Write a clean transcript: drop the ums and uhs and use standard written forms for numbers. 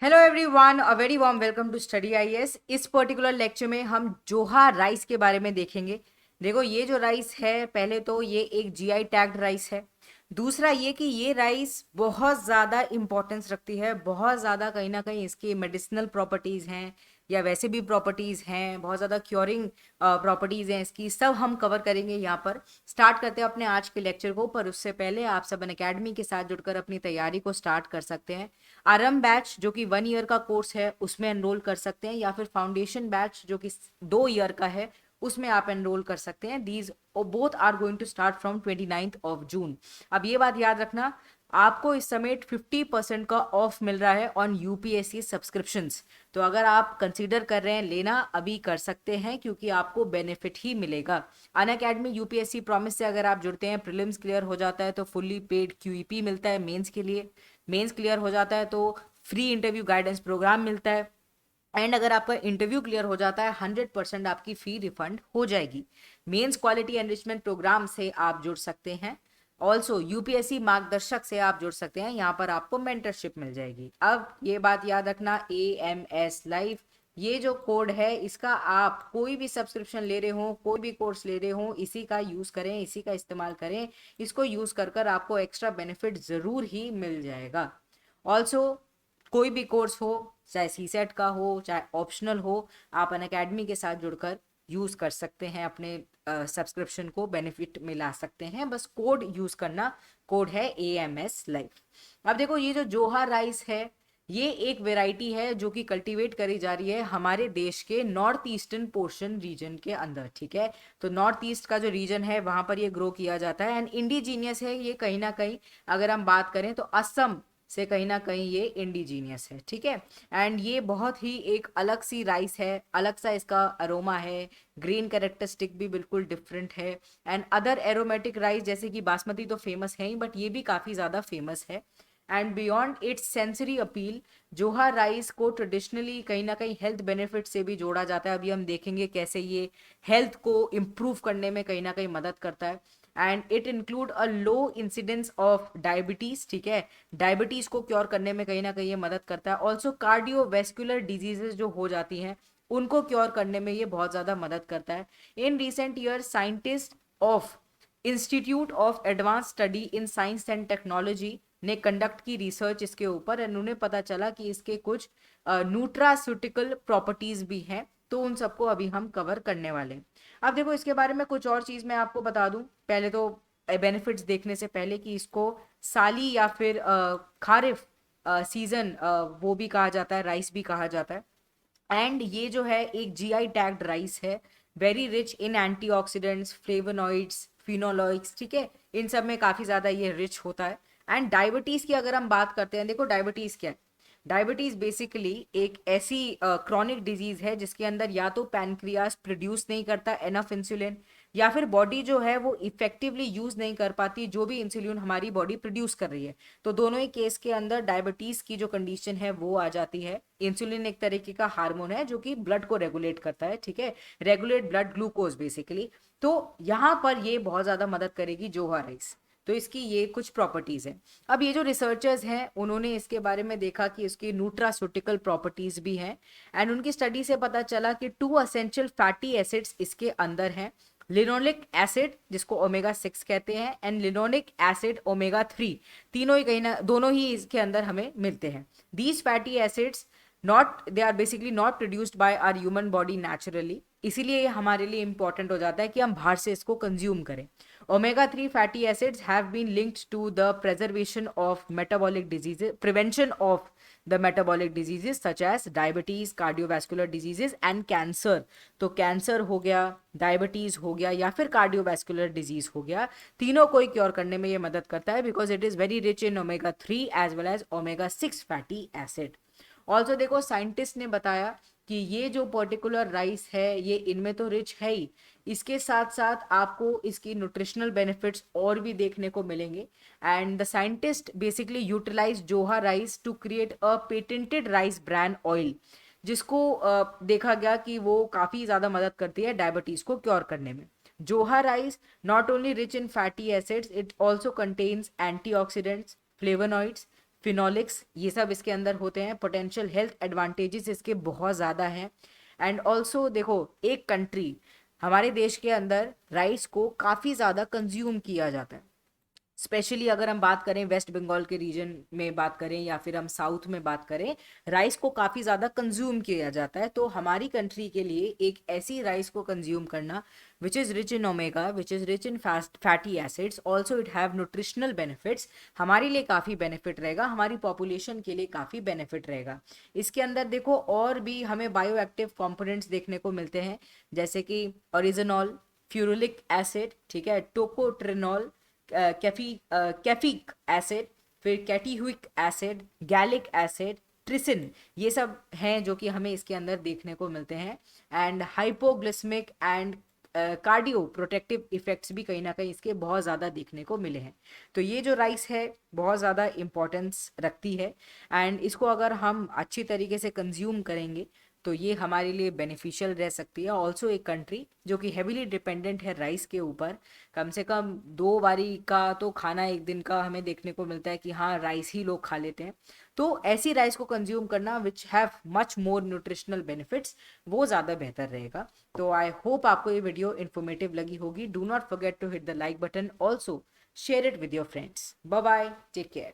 Hello everyone, a very warm welcome to study IAS. इस particular lecture में हम जोहा राइस के बारे में देखेंगे। देखो, ये जो राइस है, पहले तो ये एक जीआई टैग्ड राइस है। दूसरा ये कि ये राइस बहुत ज़्यादा इंपॉर्टेंस रखती है, बहुत ज़्यादा कहीं ना कहीं इसकी मेडिसिनल प्रॉपर्टीज़ हैं या वैसे भी प्रॉपर्टीज़ हैं, बहुत ज़्यादा क्योरिंग प्रॉपर्टीज़ हैं इसकी, सब हम कवर करेंगे यहाँ पर। स्टार्ट करते हैं अपने आज के लेक्चर को, पर उससे पहले आप सब अन अकेडमी के साथ जुड़कर अपनी तैयारी को स्टार्ट कर सकते हैं। आरएम बैच जो कि 1 ईयर का कोर्स है उसमें एनरोल कर सकते हैं, या फिर फाउंडेशन बैच जो कि 2 ईयर का है उसमें आप एनरोल कर सकते हैं। These both are going to start from 29 June. अब ये बात याद रखना, आपको इस समय 50% का ऑफ मिल रहा है ऑन यूपीएससी सब्सक्रिप्शंस। तो अगर आप कंसीडर कर रहे हैं लेना, अभी कर सकते हैं क्योंकि आपको बेनिफिट ही मिलेगा। अन अकेडमी यूपीएससी प्रॉमिस से अगर आप जुड़ते हैं, प्रीलिम्स क्लियर हो जाता है तो फुल्ली पेड क्यूईपी मिलता है मेंस के लिए, मेंस क्लियर हो जाता है तो फ्री इंटरव्यू गाइडेंस प्रोग्राम मिलता है, एंड अगर आपका इंटरव्यू क्लियर हो जाता है 100% आपकी फी रिफंड हो जाएगी। मेंस क्वालिटी एनरिचमेंट प्रोग्राम से आप जुड़ सकते हैं। ऑल्सो यूपीएससी मार्गदर्शक से आप जुड़ सकते हैं, यहाँ पर आपको मेंटरशिप मिल जाएगी। अब ये बात याद रखना, AMS लाइव ये जो कोड है, इसका आप कोई भी सब्सक्रिप्शन ले रहे हो, कोई भी कोर्स ले रहे हो, इसी का यूज करें, इसी का इस्तेमाल करें। इसको यूज कर कर आपको एक्स्ट्रा बेनिफिट जरूर ही मिल जाएगा। ऑल्सो कोई भी कोर्स हो, चाहे सीसेट का हो चाहे ऑप्शनल हो, आप अन अकेडमी के साथ जुड़कर यूज कर सकते हैं, अपने सब्सक्रिप्शन को बेनिफिट मिला सकते हैं। बस कोड यूज करना, कोड है AMS लाइव। अब देखो, ये जो जोहा राइस है, ये एक वेराइटी है जो कि कल्टीवेट करी जा रही है हमारे देश के नॉर्थ ईस्टर्न पोर्शन रीजन के अंदर। ठीक है, तो नॉर्थ ईस्ट का जो रीजन है वहां पर ये ग्रो किया जाता है, एंड इंडिजीनियस है ये कहीं ना कहीं। अगर हम बात करें तो असम से कहीं ना कहीं ये इंडिजीनियस है। ठीक है, एंड ये बहुत ही एक अलग सी राइस है, अलग सा इसका अरोमा है, ग्रीन कैरेक्टरिस्टिक भी बिल्कुल डिफरेंट है। एंड अदर एरोमेटिक राइस जैसे कि बासमती तो फेमस है ही, बट ये भी काफ़ी ज़्यादा फेमस है। And beyond it's sensory appeal, जोहा राइस को ट्रेडिशनली कहीं ना कहीं हेल्थ बेनिफिट से भी जोड़ा जाता है। अभी हम देखेंगे कैसे ये हेल्थ को इम्प्रूव करने में कहीं ना कहीं मदद करता है। And it include a low incidence of diabetes. ठीक है, डायबिटीज को क्योर करने में कहीं ना कहीं ये मदद करता है। ऑल्सो कार्डियोवेस्कुलर डिजीजेस जो हो जाती हैं उनको क्योर करने में ये बहुत ज़्यादा मदद करता है। In recent year scientist of institute of advance study in science and technology ने कंडक्ट की रिसर्च इसके ऊपर, एंड उन्हें पता चला कि इसके कुछ न्यूट्रास्यूटिकल प्रॉपर्टीज भी हैं, तो उन सबको अभी हम कवर करने वाले हैं। अब देखो, इसके बारे में कुछ और चीज़ मैं आपको बता दूं। पहले तो बेनिफिट्स देखने से पहले कि इसको साली या फिर खारिफ सीजन वो भी कहा जाता है, राइस भी कहा जाता है। एंड ये जो है एक जीआई टैग्ड राइस है, very rich in antioxidants, flavonoids, phenoloids. ठीक है, इन सब में काफ़ी ज़्यादा ये रिच होता है। एंड डायबिटीज़ की अगर हम बात करते हैं, देखो डायबिटीज़ क्या है। डायबिटीज़ बेसिकली एक ऐसी क्रॉनिक डिजीज़ है जिसके अंदर या तो पैनक्रियास प्रोड्यूस नहीं करता एनफ इंसुलिन, या फिर बॉडी जो है वो इफेक्टिवली यूज़ नहीं कर पाती जो भी इंसुलिन हमारी बॉडी प्रोड्यूस कर रही है। तो दोनों ही केस के अंदर डायबिटीज़ की जो कंडीशन है वो आ जाती है। इंसुलिन एक तरीके का हार्मोन है जो कि ब्लड को रेगुलेट करता है। ठीक है, रेगुलेट ब्लड ग्लूकोज बेसिकली। तो यहाँ पर ये बहुत ज़्यादा मदद करेगी जोहा राइस। तो इसकी ये कुछ प्रॉपर्टीज हैं। अब ये जो रिसर्चर्स हैं उन्होंने इसके बारे में देखा कि इसकी न्यूट्रास्यूटिकल प्रॉपर्टीज भी हैं, एंड उनकी स्टडी से पता चला कि 2 एसेंशियल फैटी एसिड्स इसके अंदर हैं। लिनोलिक एसिड जिसको ओमेगा 6 कहते हैं, एंड लिनोलिक एसिड ओमेगा 3, तीनों ही कहीं ना दोनों ही इसके अंदर हमें मिलते हैं। These fatty acids not they are basically not produced by our human body naturally, इसीलिए ये हमारे लिए इंपॉर्टेंट हो जाता है कि हम बाहर से इसको कंज्यूम करें। Omega 3 fatty acids have been linked to the preservation of metabolic diseases, prevention of the metabolic diseases such as diabetes, cardiovascular diseases and cancer। तो कैंसर हो गया, डायबिटीज हो गया या फिर कार्डियोवैस्कुलर डिजीज हो गया, तीनों को क्योर करने में ये मदद करता है, because it is very rich in Omega 3 as well as Omega 6 fatty acid. Also देखो, साइंटिस्ट ने बताया कि ये जो पर्टिकुलर राइस है ये इनमें तो रिच है ही, इसके साथ साथ आपको इसकी न्यूट्रिशनल बेनिफिट्स और भी देखने को मिलेंगे। And the scientist basically utilize Joha rice to create a patented rice brand oil, जिसको देखा गया कि वो काफ़ी ज़्यादा मदद करती है डायबिटीज़ को क्योर करने में। जोहा rice not only rich in fatty acids, it also contains antioxidants, flavonoids, phenolics, ये सब इसके अंदर होते हैं। पोटेंशियल हेल्थ एडवांटेजेस इसके बहुत ज़्यादा हैं। एंड ऑल्सो देखो, एक कंट्री, हमारे देश के अंदर राइस को काफ़ी ज़्यादा कंज्यूम किया जाता है। स्पेशली अगर हम बात करें वेस्ट बंगाल के रीजन में बात करें या फिर हम साउथ में बात करें, राइस को काफ़ी ज़्यादा कंज्यूम किया जाता है। तो हमारी कंट्री के लिए एक ऐसी राइस को कंज्यूम करना which is rich in omega, which is rich in fatty acids, also it have nutritional benefits, हमारे लिए काफ़ी बेनिफिट रहेगा, हमारी पॉपुलेशन के लिए काफ़ी बेनिफिट रहेगा। इसके अंदर देखो और भी हमें बायो एक्टिव कॉम्पोनेंट्स देखने को मिलते हैं, जैसे कि ओरिजिनॉल, फ्यूरुलिक एसिड, ठीक है, टोकोट्रिनॉल, कैफिक एसिड, फिर कैटीहुइक एसिड, गैलिक एसिड, ट्रिसिन, ये सब हैं जो कि हमें इसके अंदर देखने को मिलते हैं। And hypoglycemic and cardioprotective effects भी कहीं ना कहीं इसके बहुत ज़्यादा देखने को मिले हैं। तो ये जो राइस है बहुत ज़्यादा इम्पोर्टेंस रखती है, एंड इसको अगर हम अच्छी तरीके से कंज्यूम करेंगे तो ये हमारे लिए बेनिफिशियल रह सकती है। ऑल्सो एक कंट्री जो कि हेविली डिपेंडेंट है राइस के ऊपर, कम से कम 2 बारी का तो खाना एक दिन का हमें देखने को मिलता है कि हाँ राइस ही लोग खा लेते हैं। तो ऐसी राइस को कंज्यूम करना which have much more nutritional benefits, वो ज़्यादा बेहतर रहेगा। तो आई होप आपको ये वीडियो इन्फॉर्मेटिव लगी होगी। Do not forget to hit the like button, also share it with your friends. Bye bye, take care.